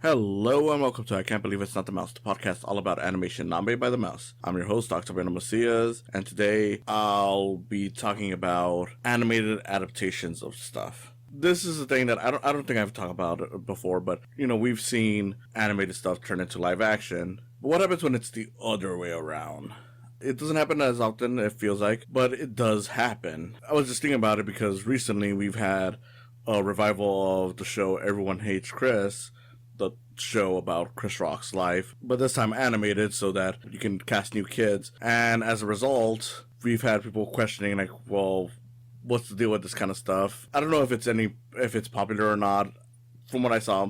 Hello and welcome to I Can't Believe It's Not the Mouse, the podcast all about animation not made by the mouse. I'm your host, Octaviano, and today I'll be talking about animated adaptations of stuff. This is a thing that I don't think I've talked about it before, but we've seen animated stuff turn into live action. But what happens when it's the other way around? It doesn't happen as often, it feels like, but it does happen. I was just thinking about it because recently we've had a revival of the show Everyone Hates Chris, the show about Chris Rock's life, but this time animated so that you can cast new kids. And as a result, we've had people questioning, like, well, what's the deal with this kind of stuff? I don't know if it's popular or not. From what I saw,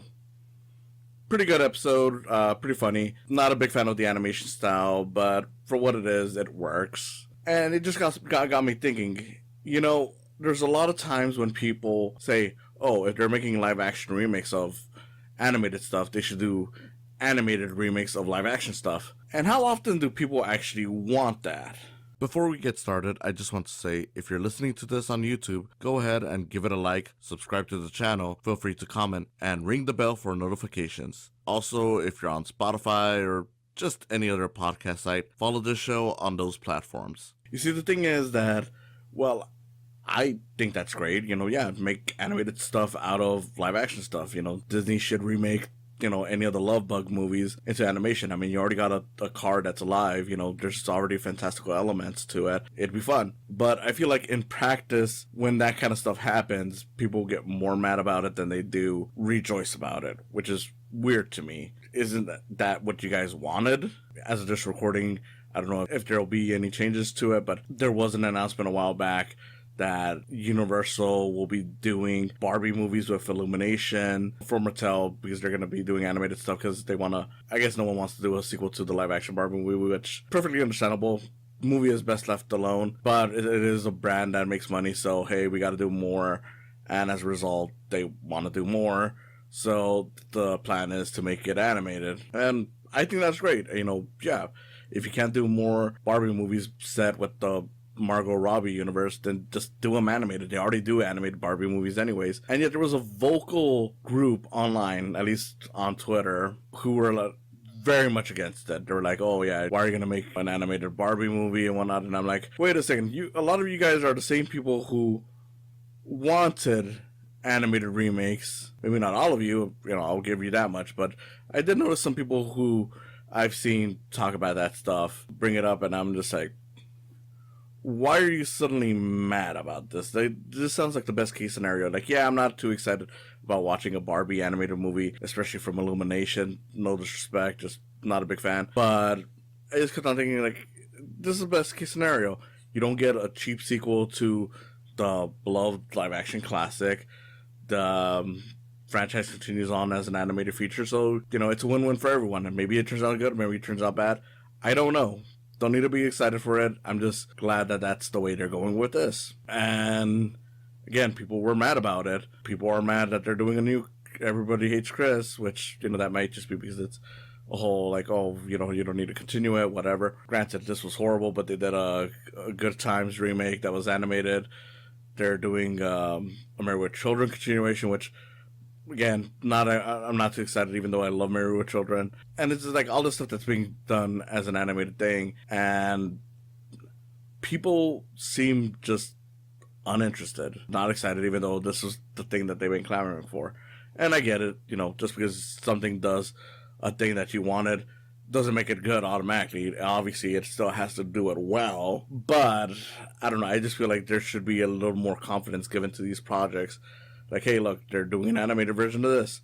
pretty good episode, pretty funny. Not a big fan of the animation style, but for what it is, it works. And it just got me thinking, there's a lot of times when people say, oh, if they're making live action remakes of animated stuff, they should do animated remakes of live action stuff. And how often do people actually want that? Before we get started, I just want to say, if you're listening to this on YouTube, go ahead and give it a like, subscribe to the channel, feel free to comment, and ring the bell for notifications. Also, if you're on Spotify or just any other podcast site, follow this show on those platforms. You see, the thing is that, well, I think that's great, make animated stuff out of live action stuff. Disney should remake, any of the Love Bug movies into animation. I mean, you already got a car that's alive, there's already fantastical elements to it. It'd be fun. But I feel like in practice, when that kind of stuff happens, people get more mad about it than they do rejoice about it, which is weird to me. Isn't that what you guys wanted? As of this recording, I don't know if there'll be any changes to it, but there was an announcement a while back that Universal will be doing Barbie movies with Illumination for Mattel, because they're going to be doing animated stuff because they want to, I guess no one wants to do a sequel to the live action Barbie movie, which perfectly understandable. Movie is best left alone, but it is a brand that makes money, so hey, we got to do more, and as a result, they want to do more, so the plan is to make it animated, and I think that's great. If you can't do more Barbie movies set with the Margot Robbie universe, then just do them animated. They already do animated Barbie movies anyways. And yet there was a vocal group online, at least on Twitter, who were very much against it. They were like, oh yeah, why are you going to make an animated Barbie movie and whatnot? And I'm like, wait a second, a lot of you guys are the same people who wanted animated remakes. Maybe not all of you, I'll give you that much, but I did notice some people who I've seen talk about that stuff, bring it up, and I'm just like, why are you suddenly mad about this? This sounds like the best case scenario. Like, yeah, I'm not too excited about watching a Barbie animated movie, especially from Illumination. No disrespect, just not a big fan. But I just kept on thinking, like, this is the best case scenario. You don't get a cheap sequel to the beloved live action classic. The franchise continues on as an animated feature, so, it's a win-win for everyone. And maybe it turns out good, maybe it turns out bad. I don't know. Don't need to be excited for it. I'm just glad that that's the way they're going with this. And again, people were mad about it. People are mad that they're doing a new Everybody Hates Chris, which, that might just be because it's a whole, like, oh, you don't need to continue it, whatever. Granted, this was horrible, but they did a Good Times remake that was animated. They're doing a Married with Children continuation, which, again, I'm not too excited, even though I love Married with Children. And it's just like all this stuff that's being done as an animated thing, and people seem just uninterested, not excited, even though this was the thing that they've been clamoring for. And I get it, just because something does a thing that you wanted doesn't make it good automatically. Obviously, it still has to do it well, but I don't know, I just feel like there should be a little more confidence given to these projects. Like, hey, look, they're doing an animated version of this.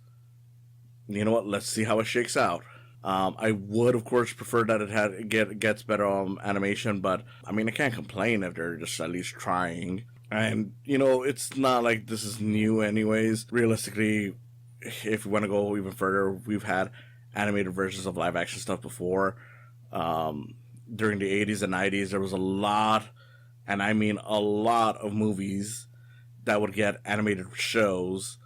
You know what? Let's see how it shakes out. I would, of course, prefer that it gets better animation, but, I mean, I can't complain if they're just at least trying. And, it's not like this is new anyways. Realistically, if we want to go even further, we've had animated versions of live-action stuff before. During the 80s and 90s, there was a lot, and I mean a lot of movies that would get animated shows,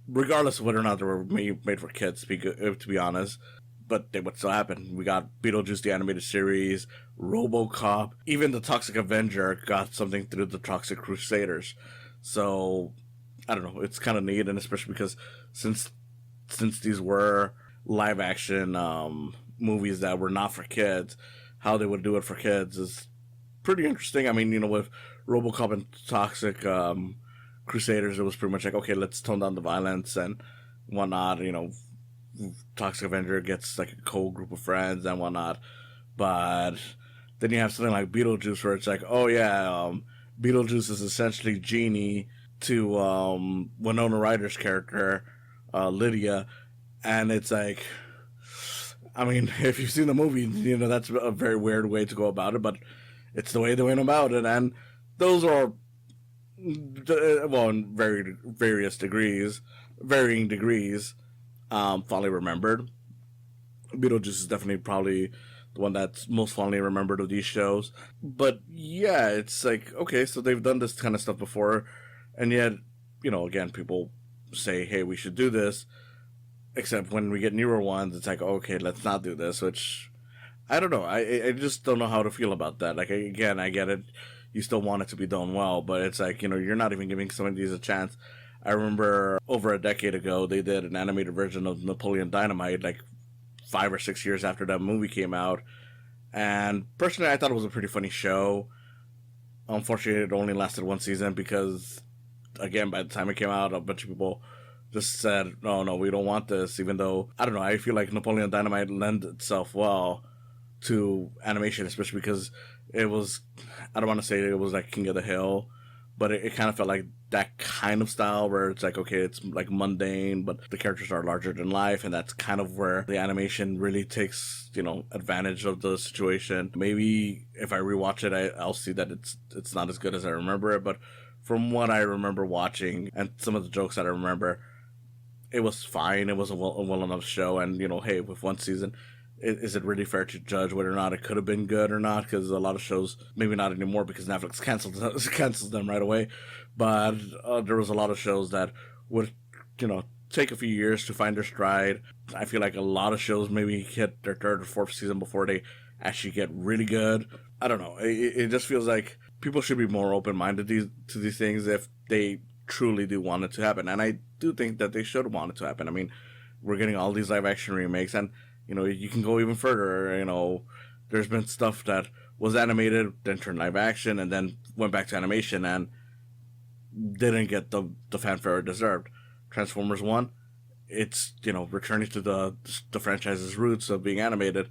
regardless of whether or not they were made for kids, to be honest. But they would still happen. We got Beetlejuice, the animated series, RoboCop, even the Toxic Avenger got something through the Toxic Crusaders. So, I don't know, it's kind of neat, and especially because since since these were live action movies that were not for kids, how they would do it for kids is pretty interesting. I mean, with RoboCop and Toxic Crusaders, it was pretty much like, okay, let's tone down the violence and whatnot. Toxic Avenger gets like a cool group of friends and whatnot. But then you have something like Beetlejuice, where it's like, oh yeah, Beetlejuice is essentially Genie to Winona Ryder's character, Lydia, and it's like, I mean, if you've seen the movie, that's a very weird way to go about it, but it's the way they went about it, and those are, well, in varying degrees, fondly remembered. Beetlejuice is definitely probably the one that's most fondly remembered of these shows. But yeah, it's like, okay, so they've done this kind of stuff before, and yet, again, people say, hey, we should do this, except when we get newer ones, it's like, okay, let's not do this, which, I don't know, I just don't know how to feel about that. Like, again, I get it, you still want it to be done well, but it's like, you're not even giving some of these a chance. I remember over a decade ago, they did an animated version of Napoleon Dynamite, like 5 or 6 years after that movie came out. And personally, I thought it was a pretty funny show. Unfortunately, it only lasted one season because, again, by the time it came out, a bunch of people just said, no, we don't want this, even though, I don't know, I feel like Napoleon Dynamite lent itself well to animation, especially because it was, I don't want to say it was like King of the Hill, but it kind of felt like that kind of style where it's like, okay, it's like mundane, but the characters are larger than life, and that's kind of where the animation really takes, advantage of the situation. Maybe if I rewatch it, I'll see that it's not as good as I remember it, but from what I remember watching and some of the jokes that I remember, it was fine. It was a well enough show, and hey, with one season, is it really fair to judge whether or not it could have been good or not? Because a lot of shows, maybe not anymore because Netflix cancels them right away, but there was a lot of shows that would, take a few years to find their stride. I feel like a lot of shows maybe hit their third or fourth season before they actually get really good. I don't know. It just feels like people should be more open-minded to these things if they truly do want it to happen. And I do think that they should want it to happen. I mean, we're getting all these live-action remakes, and you can go even further. There's been stuff that was animated, then turned live action, and then went back to animation and didn't get the fanfare it deserved. Transformers 1, it's, returning to the franchise's roots of being animated,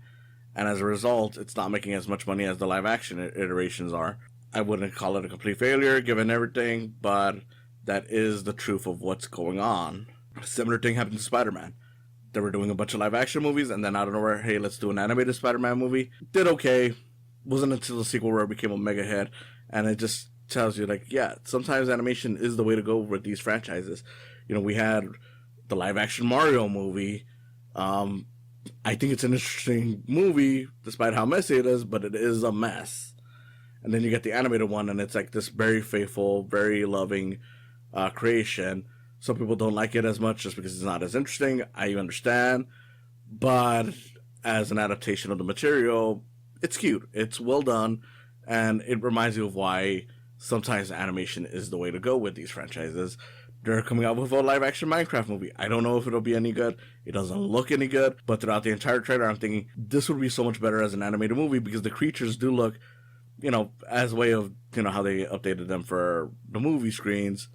and as a result, it's not making as much money as the live action iterations are. I wouldn't call it a complete failure, given everything, but that is the truth of what's going on. A similar thing happened to Spider-Man. They were doing a bunch of live action movies, and then out of nowhere, hey, let's do an animated Spider-Man movie. Did okay. Wasn't until the sequel where it became a mega hit, and it just tells you, like, yeah, sometimes animation is the way to go with these franchises. We had the live action Mario movie. I think it's an interesting movie, despite how messy it is, but it is a mess. And then you get the animated one, and it's like this very faithful, very loving creation. Some people don't like it as much just because it's not as interesting. I understand. But as an adaptation of the material, it's cute. It's well done. And it reminds you of why sometimes animation is the way to go with these franchises. They're coming out with a live-action Minecraft movie. I don't know if it'll be any good. It doesn't look any good. But throughout the entire trailer, I'm thinking, this would be so much better as an animated movie because the creatures do look, as a way of, how they updated them for the movie screens,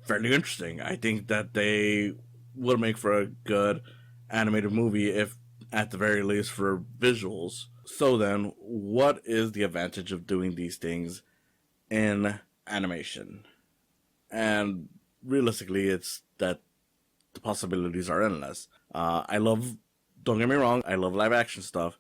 fairly interesting. I think that they would make for a good animated movie, if at the very least for visuals. So then, what is the advantage of doing these things in animation? And realistically, it's that the possibilities are endless. Don't get me wrong, I love live action stuff,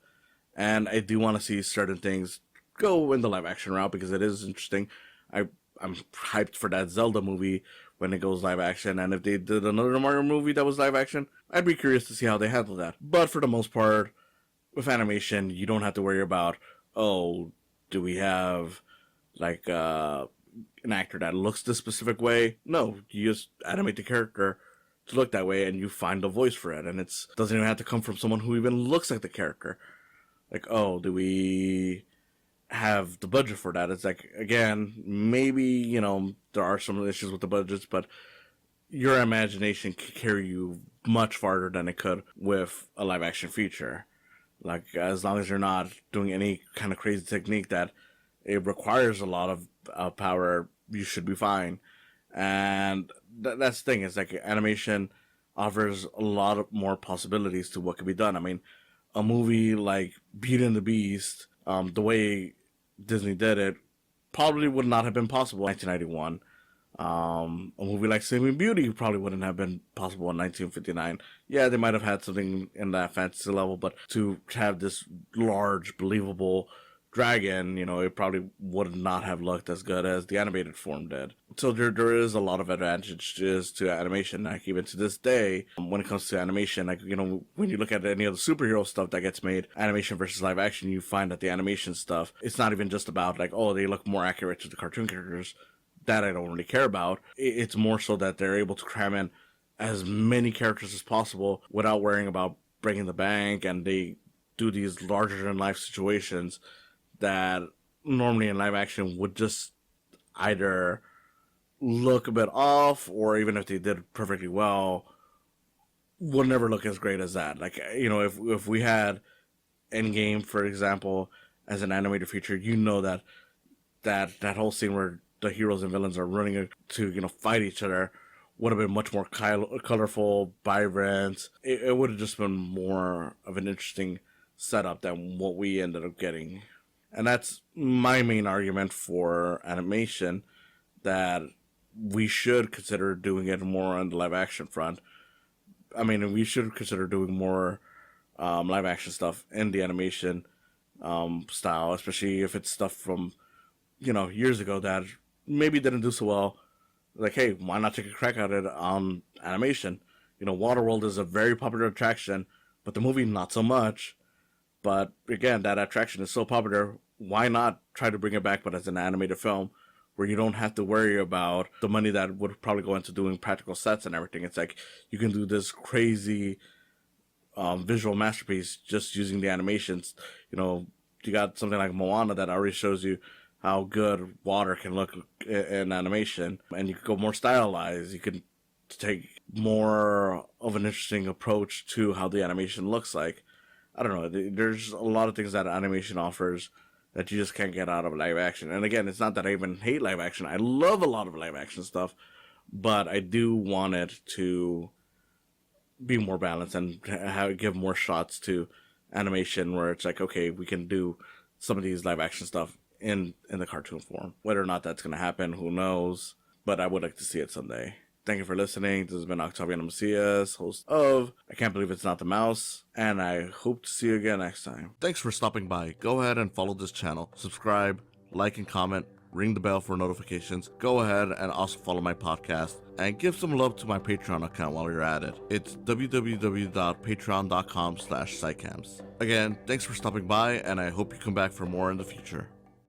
and I do want to see certain things go in the live action route because it is interesting. I'm hyped for that Zelda movie when it goes live action, and if they did another Mario movie that was live action, I'd be curious to see how they handle that. But for the most part, with animation, you don't have to worry about, do we have like an actor that looks this specific way? No, you just animate the character to look that way, and you find a voice for it, and it doesn't even have to come from someone who even looks like the character. Like, do we have the budget for that? It's like, again, maybe, there are some issues with the budgets, but your imagination could carry you much farther than it could with a live action feature. Like, as long as you're not doing any kind of crazy technique that it requires a lot of power, you should be fine. And that's the thing, is like animation offers a lot of more possibilities to what can be done. I mean, a movie like Beauty and the Beast, the way Disney did it, probably would not have been possible in 1991. A movie like Sleeping Beauty probably wouldn't have been possible in 1959. Yeah, they might have had something in that fantasy level, but to have this large, believable dragon, it probably would not have looked as good as the animated form did. So there is a lot of advantages to animation. Like, even to this day, when it comes to animation, like, when you look at any of the superhero stuff that gets made, animation versus live action, you find that the animation stuff, it's not even just about like, oh, they look more accurate to the cartoon characters. That I don't really care about. It's more so that they're able to cram in as many characters as possible without worrying about breaking the bank, and they do these larger than life situations that normally in live action would just either look a bit off, or even if they did perfectly well, will never look as great as that. Like, if we had Endgame, for example, as an animated feature, that whole scene where the heroes and villains are running to, fight each other would have been much more colorful, vibrant. It would have just been more of an interesting setup than what we ended up getting. And that's my main argument for animation, that we should consider doing it more on the live action front. I mean, we should consider doing more live action stuff in the animation style, especially if it's stuff from, years ago that maybe didn't do so well. Like, hey, why not take a crack at it on animation? Waterworld is a very popular attraction, but the movie not so much. But again, that attraction is so popular, why not try to bring it back, but as an animated film, where you don't have to worry about the money that would probably go into doing practical sets and everything. It's like, you can do this crazy visual masterpiece just using the animations. You got something like Moana that already shows you how good water can look in animation, and you could go more stylized. You could take more of an interesting approach to how the animation looks like. I don't know. There's a lot of things that animation offers that you just can't get out of live action. And again, it's not that I even hate live action. I love a lot of live action stuff, but I do want it to be more balanced and give more shots to animation, where it's like, okay, we can do some of these live action stuff in the cartoon form. Whether or not that's going to happen, who knows? But I would like to see it someday. Thank you for listening. This has been Octaviano Macias, host of I Can't Believe It's Not the Mouse, and I hope to see you again next time. Thanks for stopping by. Go ahead and follow this channel. Subscribe, like, and comment. Ring the bell for notifications. Go ahead and also follow my podcast, and give some love to my Patreon account while you're at it. It's www.patreon.com/saicams. Again, thanks for stopping by, and I hope you come back for more in the future.